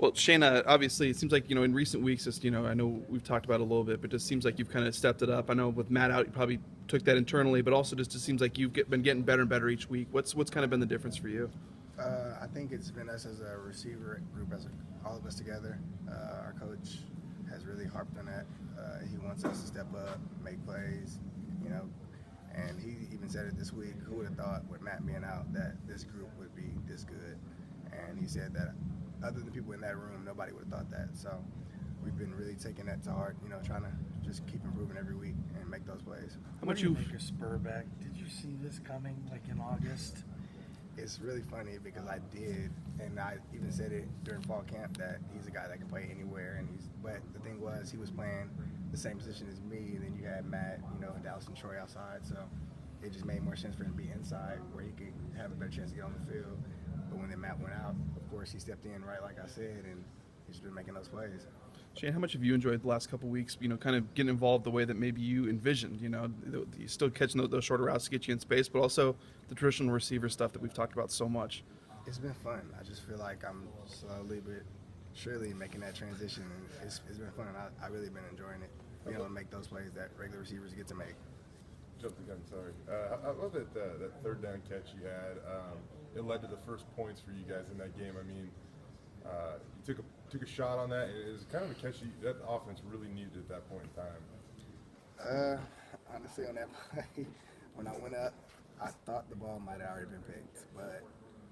Well, Shayna, obviously, it seems like, in recent weeks, just, I know we've talked about it a little bit, but it just seems like you've kind of stepped it up. I know with Matt out, you probably took that internally, but also just it seems like you've been getting better and better each week. What's kind of been the difference for you? I think it's been us as a receiver group, all of us together. Our coach has really harped on that. He wants us to step up, make plays, and he even said it this week. Who would have thought with Matt being out that this group would be this good? And he said that other than people in that room, nobody would have thought that. So we've been really taking that to heart, trying to just keep improving every week and make those plays. How much you make a spur back? Did you see this coming like in August? It's really funny because I did, and I even said it during fall camp that he's a guy that can play anywhere. But the thing was, he was playing the same position as me, and then you had Matt, Dallas and Troy outside. So it just made more sense for him to be inside, where he could have a better chance to get on the field. But when then Matt went out, of course he stepped in right like I said, and he's been making those plays. Shane, how much have you enjoyed the last couple of weeks, kind of getting involved the way that maybe you envisioned? You still catching those shorter routes to get you in space, but also the traditional receiver stuff that we've talked about so much. It's been fun. I just feel like I'm slowly but surely making that transition. And it's been fun. I really been enjoying it, being able to make those plays that regular receivers get to make. Jump the gun, sorry. I love that third down catch you had. It led to the first points for you guys in that game. I mean, you took a shot on that, and it was kind of a catch that the offense really needed at that point in time. Honestly, on that play, when I went up, I thought the ball might have already been picked, but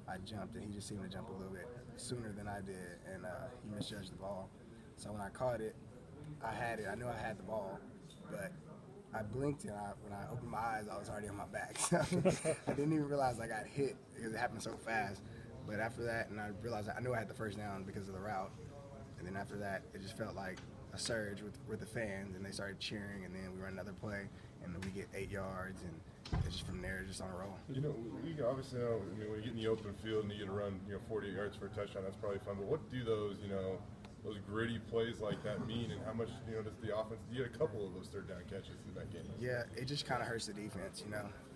I jumped, and he just seemed to jump a little bit sooner than I did, and he misjudged the ball. So when I caught it, I had it. I knew I had the ball, but I blinked, and when I opened my eyes, I was already on my back. So I didn't even realize I got hit because it happened so fast. But after that, and I realized I knew I had the first down because of the route. And then after that, it just felt like a surge with the fans, and they started cheering, and then we run another play, and then we get 8 yards, and it's just from there, just on a roll. We obviously know when you get in the open field and you get to run 48 yards for a touchdown, that's probably fun. But what do those gritty plays like that mean, and how much does the offense? You had a couple of those third down catches in that game. Yeah, it just kind of hurts the defense.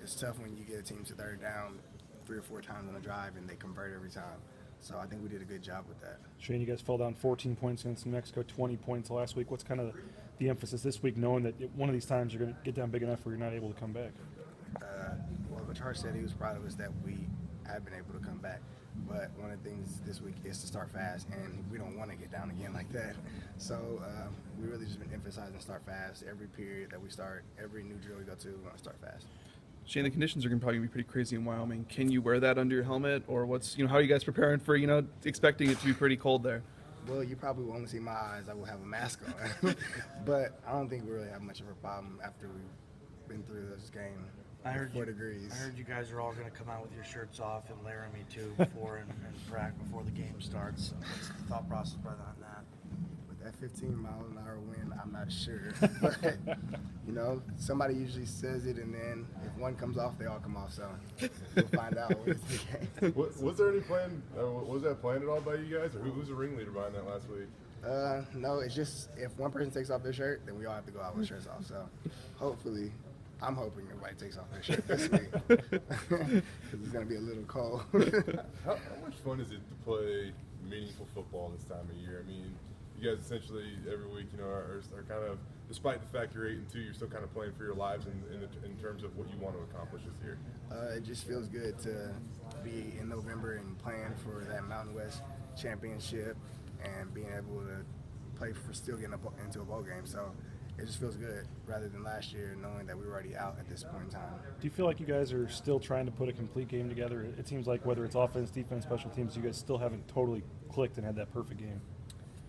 It's tough when you get a team to third down 3 or 4 times on a drive and they convert every time. So I think we did a good job with that. Shane, you guys fell down 14 points against New Mexico, 20 points last week. What's kind of the emphasis this week, knowing that one of these times you're going to get down big enough where you're not able to come back? Well, Coach Harsin said he was proud of us that we have been able to come back. But one of the things this week is to start fast, and we don't want to get down again like that. So we really just been emphasizing start fast. Every period that we start, every new drill we go to, we want to start fast. Shane, the conditions are going to probably be pretty crazy in Wyoming. Can you wear that under your helmet, or how are you guys preparing for, expecting it to be pretty cold there? Well, you probably won't see my eyes. I will have a mask on. But I don't think we really have much of a problem after we've been through this game. I heard 4 degrees. I heard you guys are all going to come out with your shirts off and Laramie too before and practice before the game starts. What's the thought process behind that? With that 15-mile-an-hour wind, I'm not sure. But somebody usually says it, and then if one comes off, they all come off. So we'll find out when it's the game. Was there any plan? Was that planned at all by you guys, or who's the ringleader behind that last week? No, it's just if one person takes off their shirt, then we all have to go out with shirts off. So hopefully, I'm hoping everybody takes off their shirt this week because it's going to be a little cold. How much fun is it to play meaningful football this time of year? I mean, you guys essentially every week, are kind of, despite the fact you're 8-2, you're still kind of playing for your lives in terms of what you want to accomplish this year. It just feels good to be in November and playing for that Mountain West championship and being able to play for still getting into a bowl game. So it just feels good rather than last year knowing that we were already out at this point in time. Do you feel like you guys are still trying to put a complete game together? It seems like whether it's offense, defense, special teams, you guys still haven't totally clicked and had that perfect game.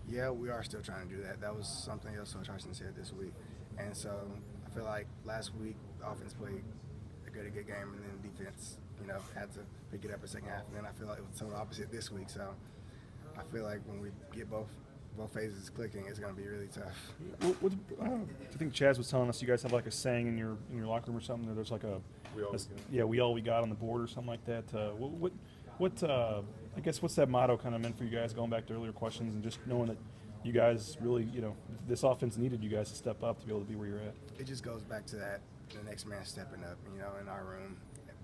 Yeah, we are still trying to do that. That was something else Coach Harsin said this week. And so I feel like last week the offense played a good game, and then defense, had to pick it up in the second half. And then I feel like it was the total opposite this week. So I feel like when we get both phases clicking, it's going to be really tough. I think Chaz was telling us you guys have like a saying in your locker room or something. There's like we all we got on the board or something like that. I guess what's that motto kind of meant for you guys, going back to earlier questions and just knowing that you guys really, this offense needed you guys to step up to be able to be where you're at? It just goes back to that, the next man stepping up, in our room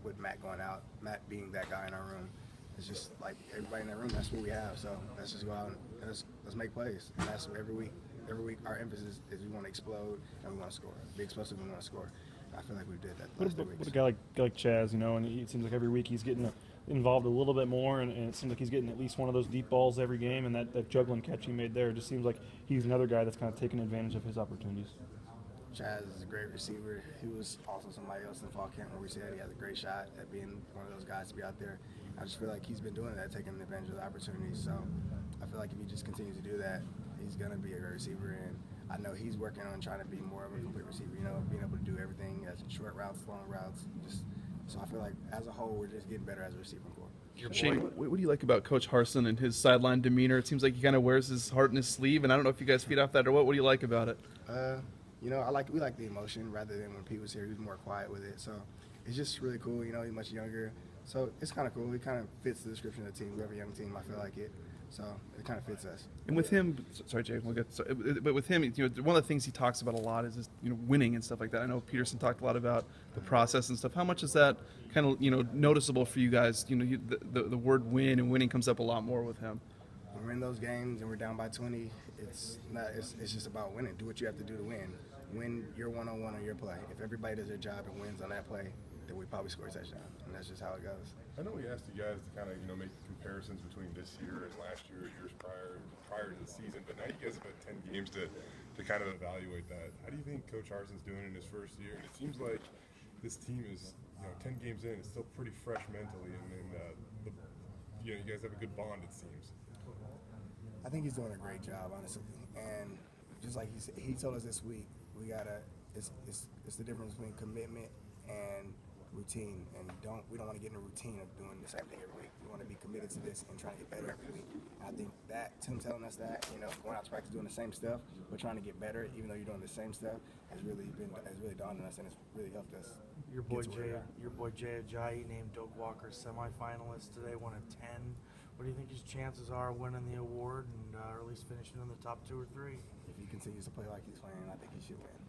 with Matt going out, Matt being that guy in our room. it's just like everybody in the room. That's what we have. So let's just go out and let's make plays. And that's what every week our emphasis is we want to explode and we want to score. Be explosive and we want to score. I feel like we did that the last 2 weeks. What a guy like Chaz, and it seems like every week he's getting involved a little bit more, and it seems like he's getting at least one of those deep balls every game, and that juggling catch he made there, it just seems like he's another guy that's kind of taking advantage of his opportunities. Chaz is a great receiver. He was also somebody else in fall camp where we said he has a great shot at being one of those guys to be out there. I just feel like he's been doing that, taking advantage of the opportunities. So I feel like if he just continues to do that, he's going to be a great receiver. And I know he's working on trying to be more of a complete receiver, being able to do everything, as short routes, long routes. So I feel like as a whole, we're just getting better as a receiving corps. Shane, what do you like about Coach Harsin and his sideline demeanor? It seems like he kind of wears his heart in his sleeve, and I don't know if you guys feed off that or what. What do you like about it? We like the emotion rather than when Pete was here. He was more quiet with it. So it's just really cool. He's much younger. So it's kind of cool. He kind of fits the description of the team. We have a young team. I feel like it. So it kind of fits us. And with him, sorry, Jay, but with him, one of the things he talks about a lot is winning and stuff like that. I know Peterson talked a lot about the process and stuff. How much is that kind of noticeable for you guys? The word win and winning comes up a lot more with him. When we're in those games and we're down by 20, it's just about winning. Do what you have to do to win. Win your one-on-one on your play. If everybody does their job and wins on that play, then we probably score a touchdown, and that's just how it goes. I know we asked you guys to kind of make comparisons between this year and last year, years prior to the season, but now you guys have had 10 games to kind of evaluate that. How do you think Coach Harsin's doing in his first year? And it seems like this team is 10 games in, it's still pretty fresh mentally, and you guys have a good bond, it seems. I think he's doing a great job, honestly, and just like he told us this week, it's the difference between commitment and routine, and we don't want to get in a routine of doing the same thing every week. We want to be committed to this and trying to get better every week. And I think that Tim telling us that, going out to practice doing the same stuff, but trying to get better, even though you're doing the same stuff, has really dawned on us, and it's really helped us. Your boy Jay Ajayi named Doak Walker semifinalist today, 1 of 10. What do you think his chances are of winning the award and or at least finishing in the top 2 or 3? If he continues to play like he's playing, I think he should win.